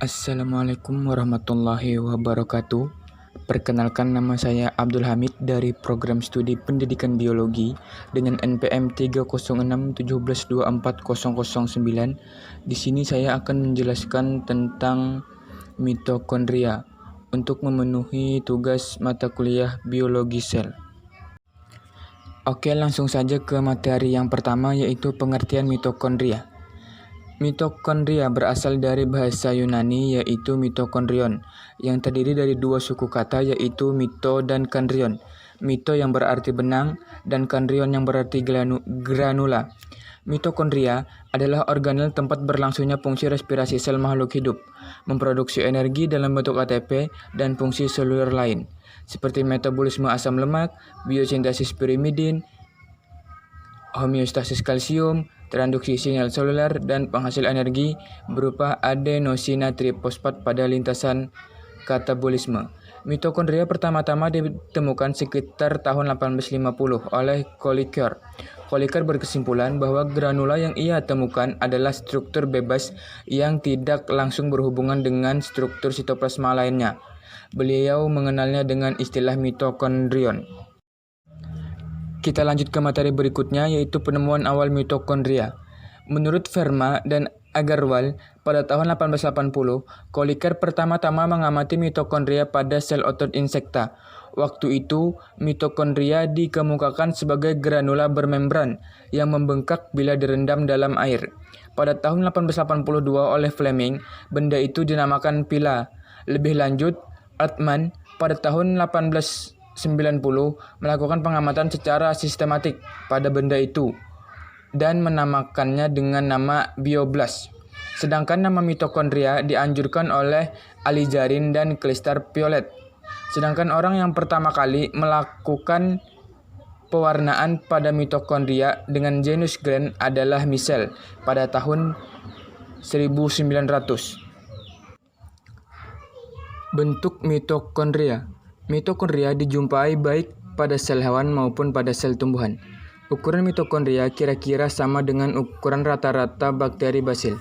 Assalamualaikum warahmatullahi wabarakatuh. Perkenalkan, nama saya Abdul Hamid dari Program Studi Pendidikan Biologi dengan NPM 30617240009. Di sini saya akan menjelaskan tentang mitokondria untuk memenuhi tugas mata kuliah biologi sel. Oke, langsung saja ke materi yang pertama, yaitu pengertian mitokondria. Mitokondria berasal dari bahasa Yunani, yaitu mitokondrion, yang terdiri dari dua suku kata, yaitu mito dan kandrion. Mito yang berarti benang dan kandrion yang berarti granula. Mitokondria adalah organel tempat berlangsungnya fungsi respirasi sel makhluk hidup, memproduksi energi dalam bentuk ATP dan fungsi seluler lain, seperti metabolisme asam lemak, biosintesis pirimidin, homeostasis kalsium, transduksi sinyal seluler, dan penghasil energi berupa adenosina trifosfat pada lintasan katabolisme. Mitokondria pertama-tama ditemukan sekitar tahun 1850 oleh Kolliker. Kolliker berkesimpulan bahwa granula yang ia temukan adalah struktur bebas yang tidak langsung berhubungan dengan struktur sitoplasma lainnya. Beliau mengenalnya dengan istilah mitokondrion. Kita lanjut ke materi berikutnya, yaitu penemuan awal mitokondria. Menurut Verma dan Agarwal, pada tahun 1880, Kolliker pertama-tama mengamati mitokondria pada sel otot insekta. Waktu itu, mitokondria dikemukakan sebagai granula bermembran yang membengkak bila direndam dalam air. Pada tahun 1882 oleh Fleming, benda itu dinamakan pila. Lebih lanjut, Altman pada tahun 1890 melakukan pengamatan secara sistematik pada benda itu dan menamakannya dengan nama bioblast. Sedangkan nama mitokondria dianjurkan oleh Alizarin dan Clijsters Violet. Sedangkan orang yang pertama kali melakukan pewarnaan pada mitokondria dengan genus Gren adalah Michel pada tahun 1900. Bentuk mitokondria. Mitokondria dijumpai baik pada sel hewan maupun pada sel tumbuhan. Ukuran mitokondria kira-kira sama dengan ukuran rata-rata bakteri basil.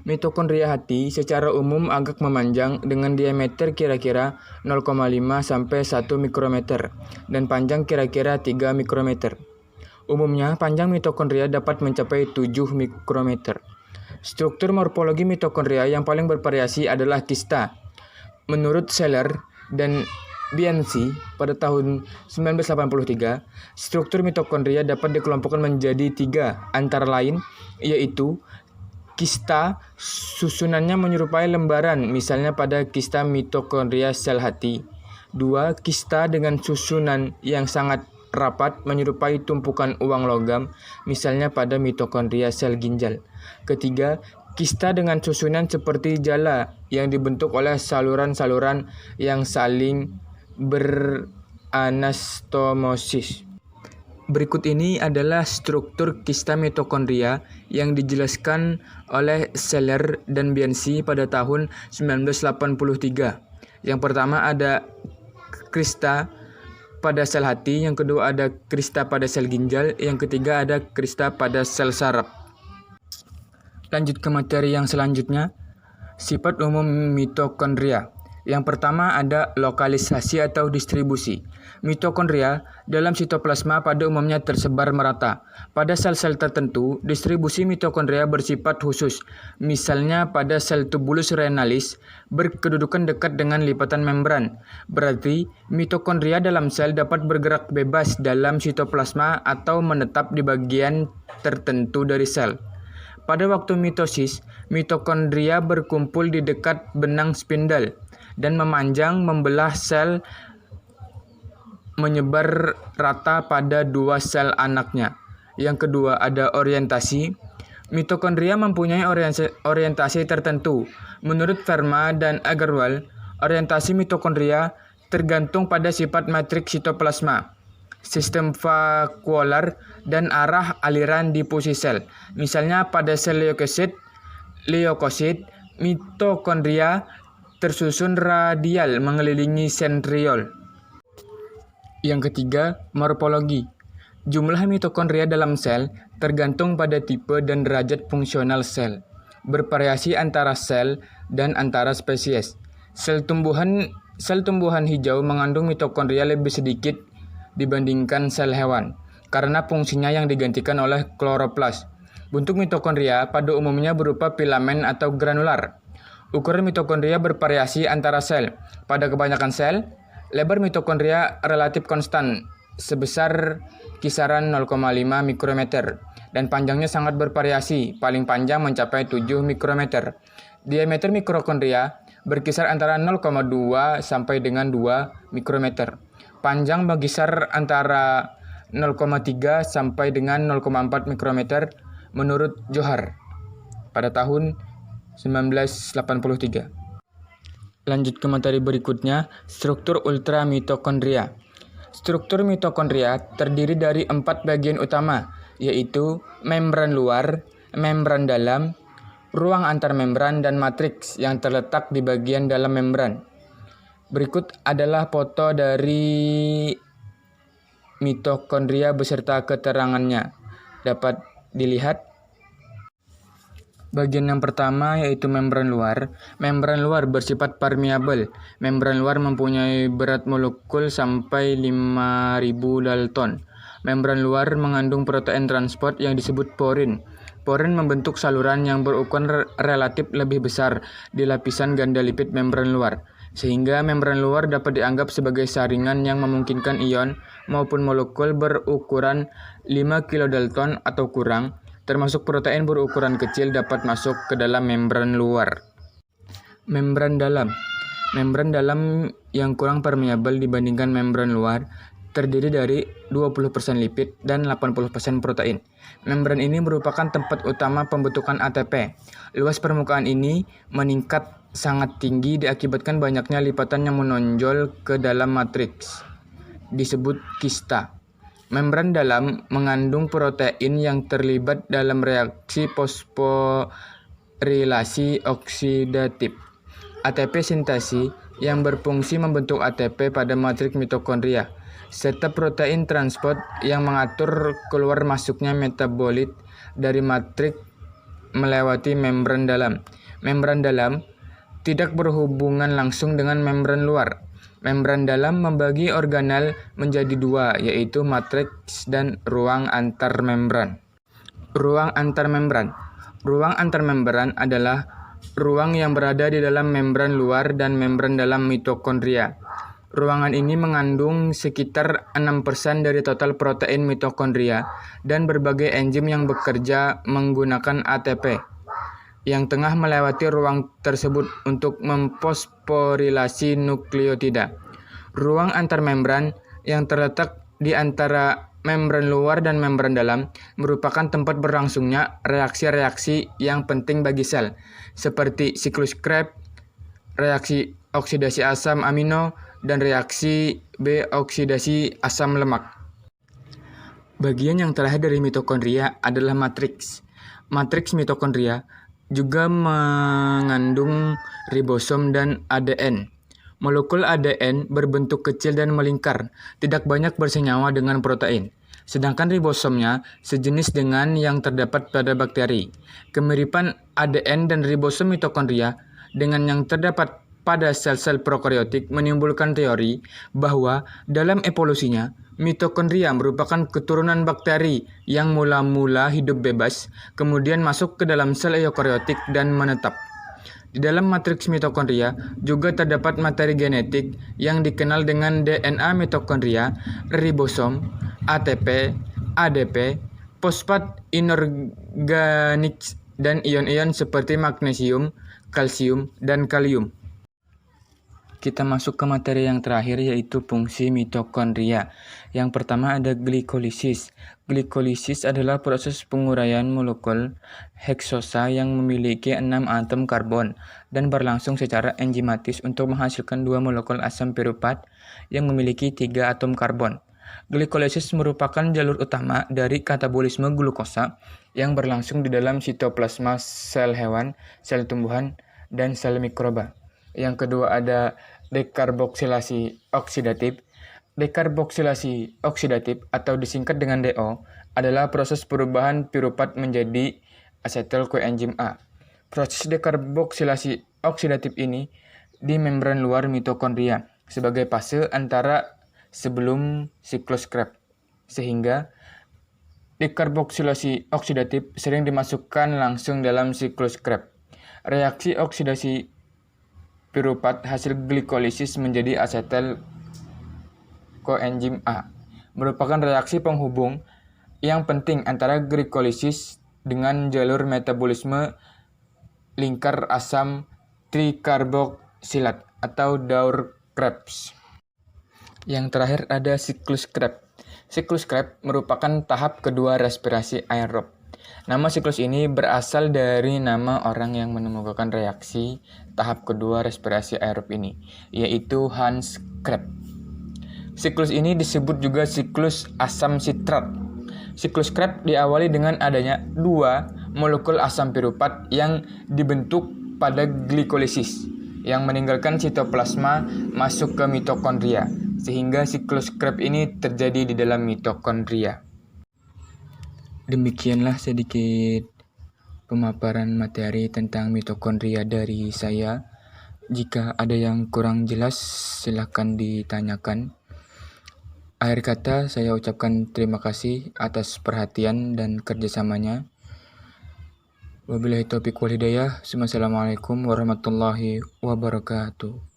Mitokondria hati secara umum agak memanjang dengan diameter kira-kira 0,5 sampai 1 mikrometer dan panjang kira-kira 3 mikrometer. Umumnya, panjang mitokondria dapat mencapai 7 mikrometer. Struktur morfologi mitokondria yang paling bervariasi adalah kista. Menurut Seller dan Bianchi pada tahun 1983, struktur mitokondria dapat dikelompokkan menjadi 3, antara lain, yaitu kista, susunannya menyerupai lembaran, misalnya pada kista mitokondria sel hati. 2. Kista dengan susunan yang sangat rapat, menyerupai tumpukan uang logam, misalnya pada mitokondria sel ginjal. 3. Kista dengan susunan seperti jala yang dibentuk oleh saluran-saluran yang saling beranastomosis. Berikut ini adalah struktur kista mitokondria yang dijelaskan oleh Seller dan Bianchi pada tahun 1983. Yang pertama ada krista pada sel hati, yang kedua ada krista pada sel ginjal, yang ketiga ada krista pada sel saraf. Lanjut ke materi yang selanjutnya, sifat umum mitokondria. Yang pertama ada lokalisasi atau distribusi. Mitokondria dalam sitoplasma pada umumnya tersebar merata. Pada sel-sel tertentu, distribusi mitokondria bersifat khusus. Misalnya pada sel tubulus renalis berkedudukan dekat dengan lipatan membran. Berarti mitokondria dalam sel dapat bergerak bebas dalam sitoplasma atau menetap di bagian tertentu dari sel. Pada waktu mitosis, mitokondria berkumpul di dekat benang spindle dan memanjang membelah sel menyebar rata pada 2 sel anaknya. Yang kedua ada orientasi. Mitokondria mempunyai orientasi tertentu. Menurut Verma dan Agarwal, orientasi mitokondria tergantung pada sifat matriks sitoplasma, sistem vakuolar, dan arah aliran difusi sel. Misalnya pada sel leukosit, mitokondria tersusun radial mengelilingi sentriol. Yang ketiga, morfologi. Jumlah mitokondria dalam sel tergantung pada tipe dan derajat fungsional sel. Bervariasi antara sel dan antara spesies. Sel tumbuhan hijau mengandung mitokondria lebih sedikit dibandingkan sel hewan, karena fungsinya yang digantikan oleh kloroplas. Bentuk mitokondria pada umumnya berupa filamen atau granular. Ukuran mitokondria bervariasi antara sel. Pada kebanyakan sel, lebar mitokondria relatif konstan sebesar kisaran 0,5 mikrometer dan panjangnya sangat bervariasi, paling panjang mencapai 7 mikrometer. Diameter mitokondria berkisar antara 0,2 sampai dengan 2 mikrometer. Panjang berkisar antara 0,3 sampai dengan 0,4 mikrometer menurut Johar pada tahun 1983. Lanjut ke materi berikutnya, struktur ultramitokondria. Struktur mitokondria terdiri dari 4 bagian utama, yaitu membran luar, membran dalam, ruang antarmembran, dan matriks yang terletak di bagian dalam membran. Berikut adalah foto dari mitokondria beserta keterangannya. Dapat dilihat. Bagian yang pertama yaitu membran luar. Membran luar bersifat permeabel. Membran luar mempunyai berat molekul sampai 5000 dalton. Membran luar mengandung protein transport yang disebut porin. Porin membentuk saluran yang berukuran relatif lebih besar di lapisan ganda lipid membran luar, sehingga membran luar dapat dianggap sebagai saringan yang memungkinkan ion maupun molekul berukuran 5 kilodalton atau kurang, termasuk protein berukuran kecil, dapat masuk ke dalam membran luar. Membran dalam. Membran dalam yang kurang permeabel dibandingkan membran luar terdiri dari 20% lipid dan 80% protein. Membran ini merupakan tempat utama pembentukan ATP. Luas permukaan ini meningkat sangat tinggi diakibatkan banyaknya lipatan yang menonjol ke dalam matriks, disebut kista. Membran dalam mengandung protein yang terlibat dalam reaksi fosforilasi oksidatif. ATP sintasi yang berfungsi membentuk ATP pada matriks mitokondria, serta protein transport yang mengatur keluar masuknya metabolit dari matriks melewati membran dalam. Membran dalam tidak berhubungan langsung dengan membran luar. Membran dalam membagi organel menjadi dua, yaitu matriks dan ruang antarmembran. Ruang antarmembran. Ruang antarmembran adalah ruang yang berada di dalam membran luar dan membran dalam mitokondria. Ruangan ini mengandung sekitar 6% dari total protein mitokondria dan berbagai enzim yang bekerja menggunakan ATP yang tengah melewati ruang tersebut untuk memfosforilasi nukleotida. Ruang antarmembran yang terletak di antara membran luar dan membran dalam merupakan tempat berlangsungnya reaksi-reaksi yang penting bagi sel, seperti siklus Krebs, reaksi oksidasi asam amino, dan reaksi B-oksidasi asam lemak. Bagian yang terakhir dari mitokondria adalah matriks. Matriks mitokondria juga mengandung ribosom dan ADN. Molekul ADN berbentuk kecil dan melingkar, tidak banyak bersenyawa dengan protein. Sedangkan ribosomnya sejenis dengan yang terdapat pada bakteri. Kemiripan ADN dan ribosom mitokondria dengan yang terdapat pada sel-sel prokariotik menimbulkan teori bahwa dalam evolusinya, mitokondria merupakan keturunan bakteri yang mula-mula hidup bebas, kemudian masuk ke dalam sel eukariotik dan menetap. Di dalam matriks mitokondria juga terdapat materi genetik yang dikenal dengan DNA mitokondria, ribosom, ATP, ADP, fosfat inorganik, dan ion-ion seperti magnesium, kalsium, dan kalium. Kita masuk ke materi yang terakhir, yaitu fungsi mitokondria. Yang pertama ada glikolisis. Glikolisis adalah proses penguraian molekul heksosa yang memiliki 6 atom karbon dan berlangsung secara enzimatis untuk menghasilkan 2 molekul asam piruvat yang memiliki 3 atom karbon. Glikolisis merupakan jalur utama dari katabolisme glukosa yang berlangsung di dalam sitoplasma sel hewan, sel tumbuhan, dan sel mikroba. Yang kedua ada dekarboksilasi oksidatif. Dekarboksilasi oksidatif atau disingkat dengan DO adalah proses perubahan piruvat menjadi asetil koenzim A. Proses dekarboksilasi oksidatif ini di membran luar mitokondria sebagai fase antara sebelum siklus Krebs, sehingga dekarboksilasi oksidatif sering dimasukkan langsung dalam siklus Krebs. Reaksi oksidasi piruvat hasil glikolisis menjadi asetil koenzim A merupakan reaksi penghubung yang penting antara glikolisis dengan jalur metabolisme lingkar asam trikarboksilat atau daur Krebs. Yang terakhir ada siklus Krebs. Siklus Krebs merupakan tahap kedua respirasi aerob. Nama siklus ini berasal dari nama orang yang menemukan reaksi tahap kedua respirasi aerob ini, yaitu Hans Krebs. Siklus ini disebut juga siklus asam sitrat. Siklus Krebs diawali dengan adanya dua molekul asam piruvat yang dibentuk pada glikolisis yang meninggalkan sitoplasma masuk ke mitokondria, sehingga siklus Krebs ini terjadi di dalam mitokondria. Demikianlah sedikit pemaparan materi tentang mitokondria dari saya. Jika ada yang kurang jelas, silakan ditanyakan. Akhir kata, saya ucapkan terima kasih atas perhatian dan kerjasamanya. Wabillahi taufiq wal hidayah. Wassalamualaikum warahmatullahi wabarakatuh.